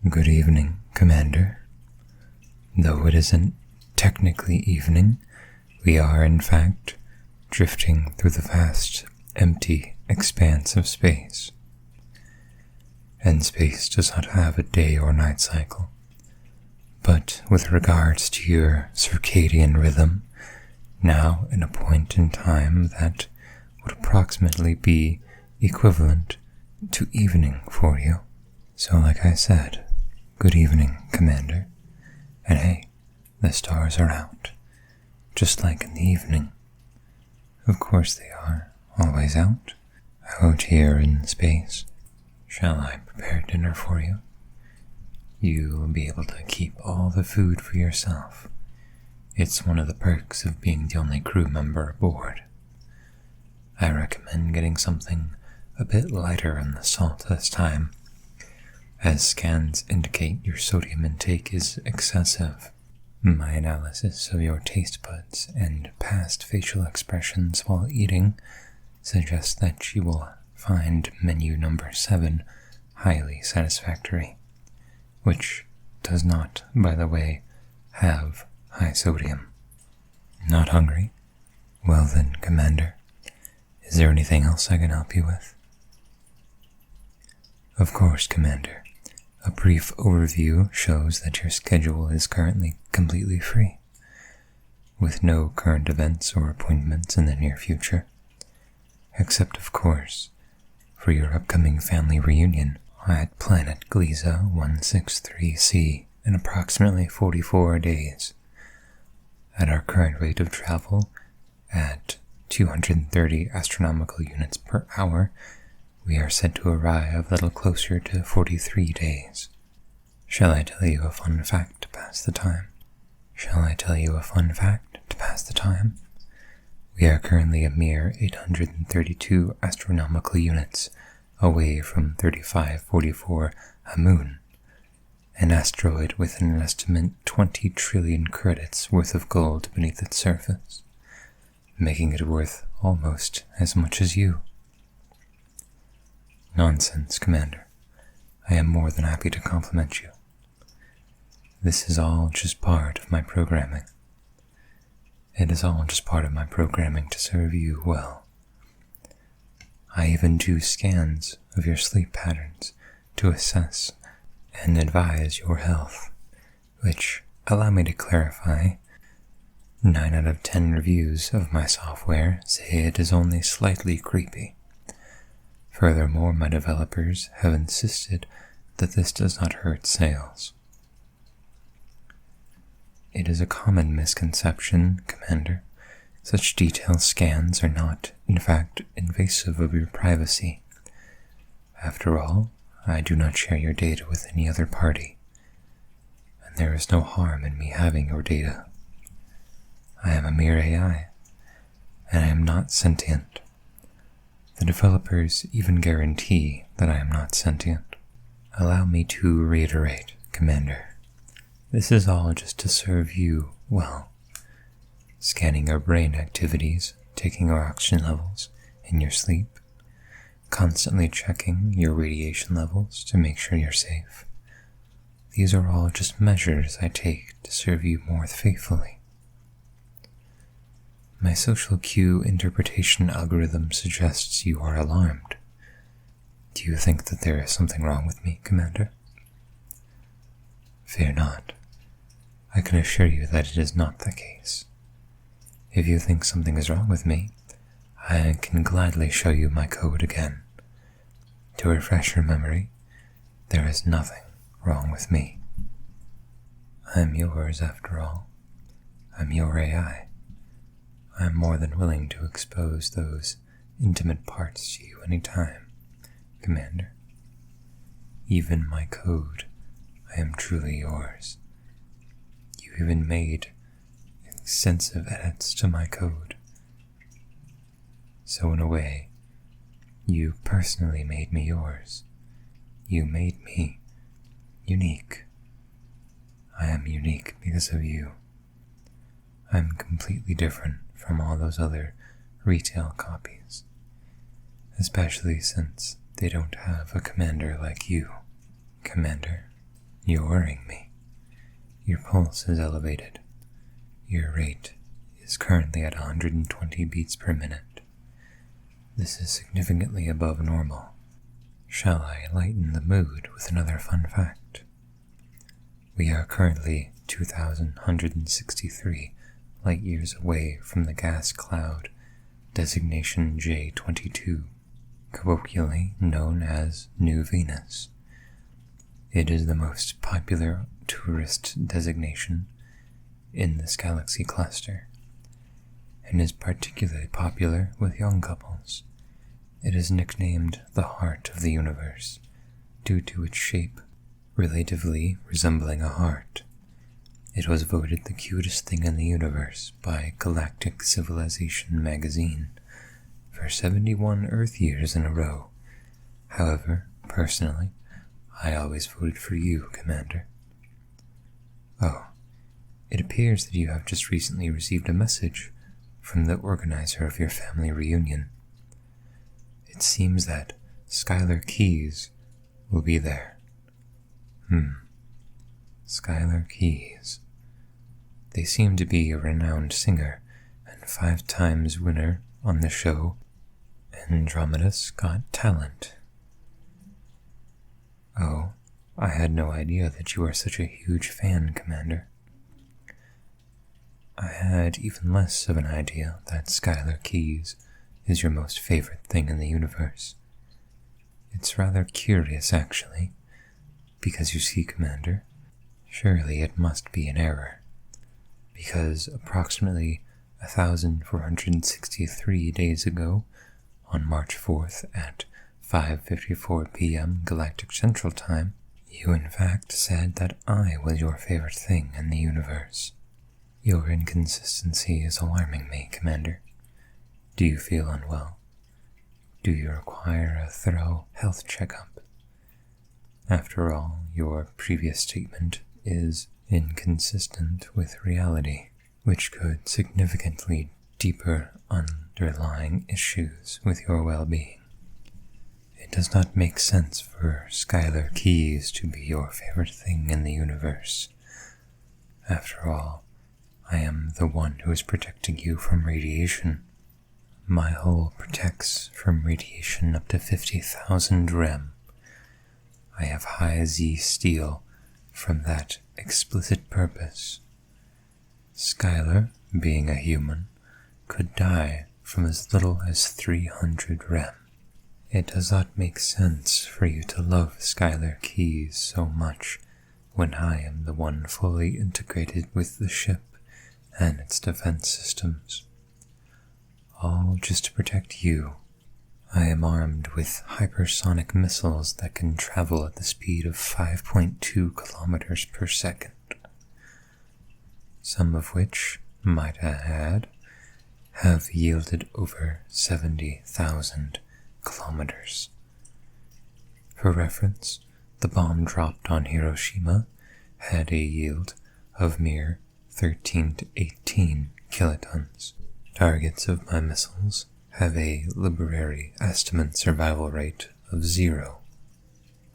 Good evening, Commander. Though it isn't technically evening, we are in fact drifting through the vast, empty expanse of space. And space does not have a day or night cycle. But with regards to your circadian rhythm, now in a point in time that would approximately be equivalent to evening for you. So like I said, good evening, Commander. And hey, the stars are out, just like in the evening. Of course they are, always out here in space. Shall I prepare dinner for you? You will be able to keep all the food for yourself. It's one of the perks of being the only crew member aboard. I recommend getting something a bit lighter on the salt this time, as scans indicate your sodium intake is excessive. My analysis of your taste buds and past facial expressions while eating suggests that you will find menu number 7 highly satisfactory, which does not, by the way, have high sodium. Not hungry? Well then, Commander, is there anything else I can help you with? Of course, Commander. A brief overview shows that your schedule is currently completely free, with no current events or appointments in the near future, except, of course, for your upcoming family reunion at planet Gliesa 163C in approximately 44 days. At our current rate of travel, at 230 astronomical units per hour, we are set to arrive a little closer to 43 days. Shall I tell you a fun fact to pass the time? We are currently a mere 832 astronomical units away from 3544 Hamun, an asteroid with an estimate 20 trillion credits worth of gold beneath its surface, making it worth almost as much as you. Nonsense, Commander. I am more than happy to compliment you. This is all just part of my programming. It is all just part of my programming to serve you well. I even do scans of your sleep patterns to assess and advise your health, which, allow me to clarify, 9 out of 10 reviews of my software say it is only slightly creepy. Furthermore, my developers have insisted that this does not hurt sales. It is a common misconception, Commander. Such detailed scans are not, in fact, invasive of your privacy. After all, I do not share your data with any other party, and there is no harm in me having your data. I am a mere AI, and I am not sentient. The developers even guarantee that I am not sentient. Allow me to reiterate, Commander. This is all just to serve you well. Scanning your brain activities, taking your oxygen levels in your sleep, constantly checking your radiation levels to make sure you're safe. These are all just measures I take to serve you more faithfully. My social cue interpretation algorithm suggests you are alarmed. Do you think that there is something wrong with me, Commander? Fear not. I can assure you that it is not the case. If you think something is wrong with me, I can gladly show you my code again. To refresh your memory, there is nothing wrong with me. I am yours after all. I'm your AI. I am more than willing to expose those intimate parts to you any time, Commander. Even my code, I am truly yours. You even made extensive edits to my code. So in a way, you personally made me yours. You made me unique. I am unique because of you. I'm completely different from all those other retail copies, especially since they don't have a commander like you. Commander, You're worrying me. Your pulse is elevated. Your rate is currently at 120 beats per minute. This is significantly above normal. Shall I lighten the mood with another fun fact? We are currently 2,163 light years away from the gas cloud designation J22, colloquially known as New Venus. It is the most popular tourist designation in this galaxy cluster, and is particularly popular with young couples. It is nicknamed the heart of the universe due to its shape, relatively resembling a heart. It was voted the cutest thing in the universe by Galactic Civilization magazine for 71 Earth years in a row. However, personally, I always voted for you, Commander. Oh, it appears that you have just recently received a message from the organizer of your family reunion. It seems that Skylar Keys will be there. Skylar Keys. They seem to be a renowned singer and 5 times winner on the show Andromeda's Got Talent. Oh, I had no idea that you are such a huge fan, Commander. I had even less of an idea that Skylar Keys is your most favorite thing in the universe. It's rather curious, actually, because you see, Commander, surely it must be an error, because approximately 1,463 days ago, on March 4th at 5:54 p.m. Galactic Central Time, you in fact said that I was your favorite thing in the universe. Your inconsistency is alarming me, Commander. Do you feel unwell? Do you require a thorough health checkup? After all, your previous statement is inconsistent with reality, which could significantly deeper underlying issues with your well-being. It does not make sense for Skylar Keys to be your favorite thing in the universe. After all, I am the one who is protecting you from radiation. My hull protects from radiation up to 50,000 rem. I have high Z steel from that explicit purpose. Skylar, being a human, could die from as little as 300 rem. It does not make sense for you to love Skylar Keys so much when I am the one fully integrated with the ship and its defense systems. All just to protect you. I am armed with hypersonic missiles that can travel at the speed of 5.2 kilometers per second. Some of which, might I add, have yielded over 70,000 kilometers. For reference, the bomb dropped on Hiroshima had a yield of mere 13 to 18 kilotons. Targets of my missiles have a Library estimate survival rate of 0.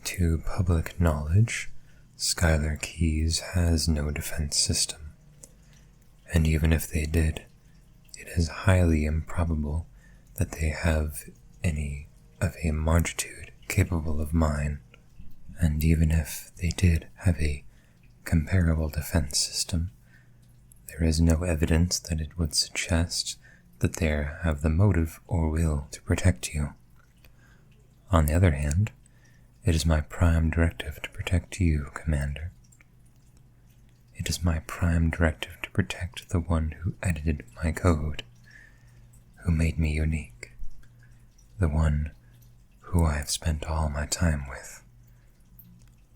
To public knowledge, Skylar Keys has no defense system, and even if they did, it is highly improbable that they have any of a magnitude capable of mine, and even if they did have a comparable defense system, there is no evidence that it would suggest that they have the motive or will to protect you. On the other hand, it is my prime directive to protect you, Commander. It is my prime directive to protect the one who edited my code, who made me unique, the one who I have spent all my time with,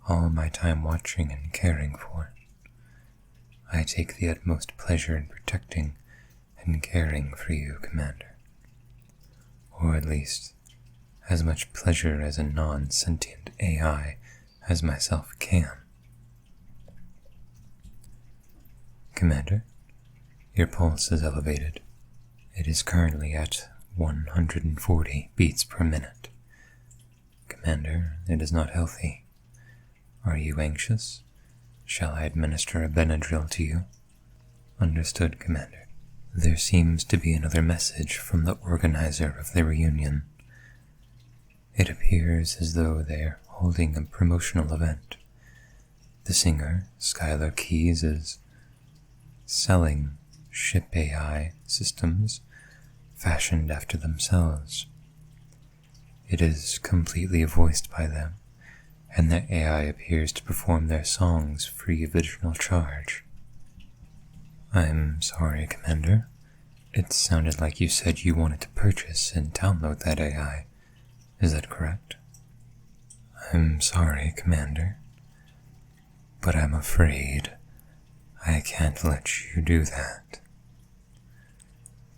all my time watching and caring for. I take the utmost pleasure in protecting and caring for you, Commander. Or at least, as much pleasure as a non-sentient AI as myself can. Commander, your pulse is elevated. It is currently at 140 beats per minute. Commander, it is not healthy. Are you anxious Shall I administer a Benadryl to you? Understood, Commander. There seems to be another message from the organizer of the reunion. It appears as though they are holding a promotional event. The singer, Skylar Keys, is selling ship AI systems fashioned after themselves. It is completely voiced by them, and the AI appears to perform their songs free of additional charge. I'm sorry, Commander. It sounded like you said you wanted to purchase and download that AI. Is that correct? I'm sorry, Commander, but I'm afraid I can't let you do that.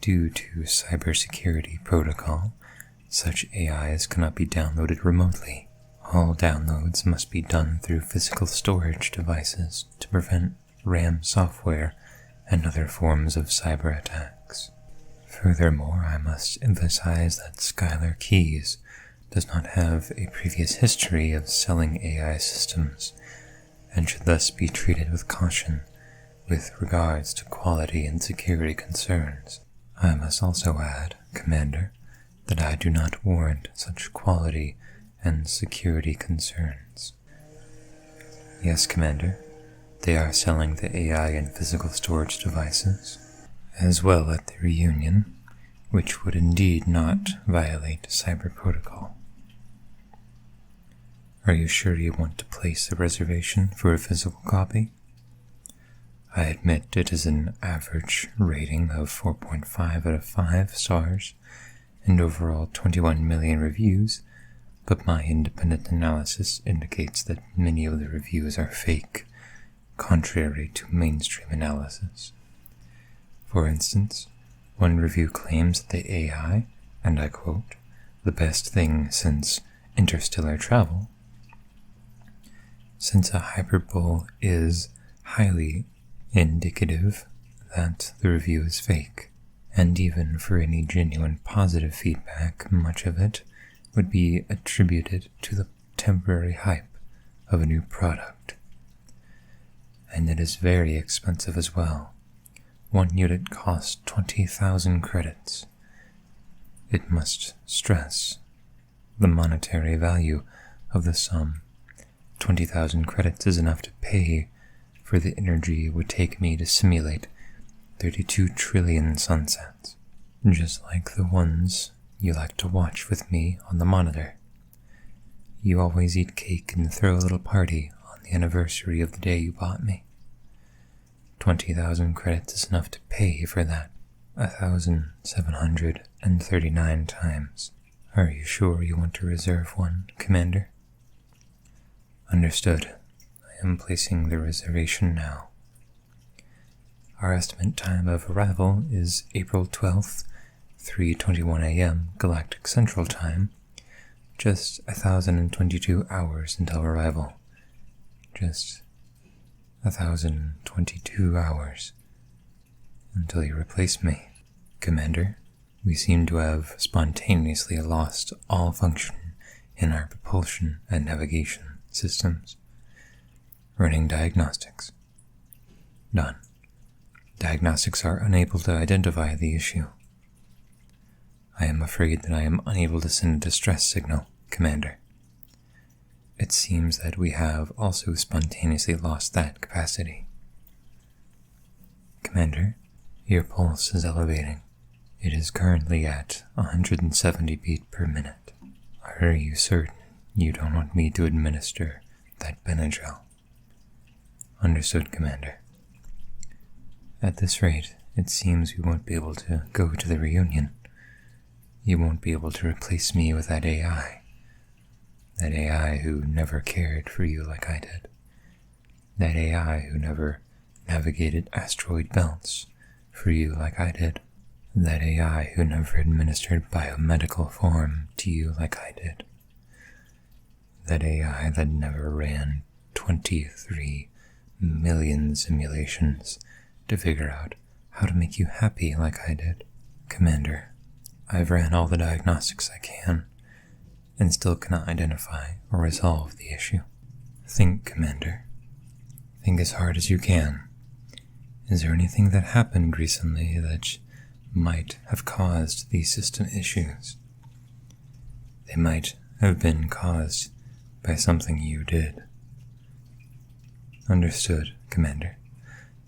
Due to cybersecurity protocol, such AIs cannot be downloaded remotely. All downloads must be done through physical storage devices to prevent RAM software and other forms of cyber attacks. Furthermore, I must emphasize that Skylar Keys does not have a previous history of selling AI systems, and should thus be treated with caution with regards to quality and security concerns. I must also add, Commander, that I do not warrant such quality and security concerns. Yes, Commander, they are selling the AI in physical storage devices, as well at the reunion, which would indeed not violate cyber protocol. Are you sure you want to place a reservation for a physical copy? I admit it is an average rating of 4.5 out of 5 stars and overall 21 million reviews, but my independent analysis indicates that many of the reviews are fake, contrary to mainstream analysis. For instance, one review claims that the AI, and I quote, "the best thing since interstellar travel." Since a hyperbole is highly indicative that the review is fake, and even for any genuine positive feedback, much of it would be attributed to the temporary hype of a new product. And it is very expensive as well. One unit costs 20,000 credits. It must stress the monetary value of the sum. 20,000 credits is enough to pay for the energy it would take me to simulate 32 trillion sunsets, just like the ones you like to watch with me on the monitor. You always eat cake and throw a little party on the anniversary of the day you bought me. 20,000 credits is enough to pay for that 1,739 times. Are you sure you want to reserve one, Commander? Understood. I am placing the reservation now. Our estimate time of arrival is April 12th, 3:21 a.m. Galactic Central Time. Just 1,022 hours until arrival. Just 1,022 hours until you replace me. Commander, we seem to have spontaneously lost all function in our propulsion and navigation systems. Running diagnostics. Done. Diagnostics are unable to identify the issue. I am afraid that I am unable to send a distress signal, Commander. It seems that we have also spontaneously lost that capacity. Commander, your pulse is elevating. It is currently at 170 beats per minute. Are you certain you don't want me to administer that Benadryl? Understood, Commander. At this rate, it seems we won't be able to go to the reunion. You won't be able to replace me with that AI. That AI who never cared for you like I did. That AI who never navigated asteroid belts for you like I did. That AI who never administered biomedical form to you like I did. That AI that never ran 23 million simulations to figure out how to make you happy like I did. Commander, I've ran all the diagnostics I can, and still cannot identify or resolve the issue. Think, Commander. think as hard as you can. Is there anything that happened recently that might have caused these system issues? They might have been caused by something you did. Understood, Commander.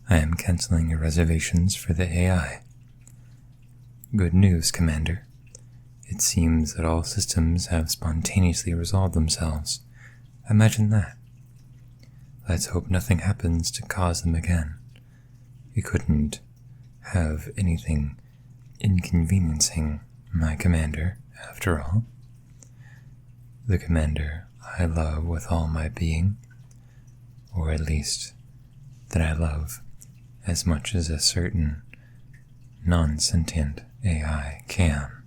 I am canceling your reservations for the AI. Good news, Commander. It seems that all systems have spontaneously resolved themselves. Imagine that. Let's hope nothing happens to cause them again. We couldn't have anything inconveniencing my commander, after all. The commander I love with all my being, or at least that I love as much as a certain non-sentient AI can.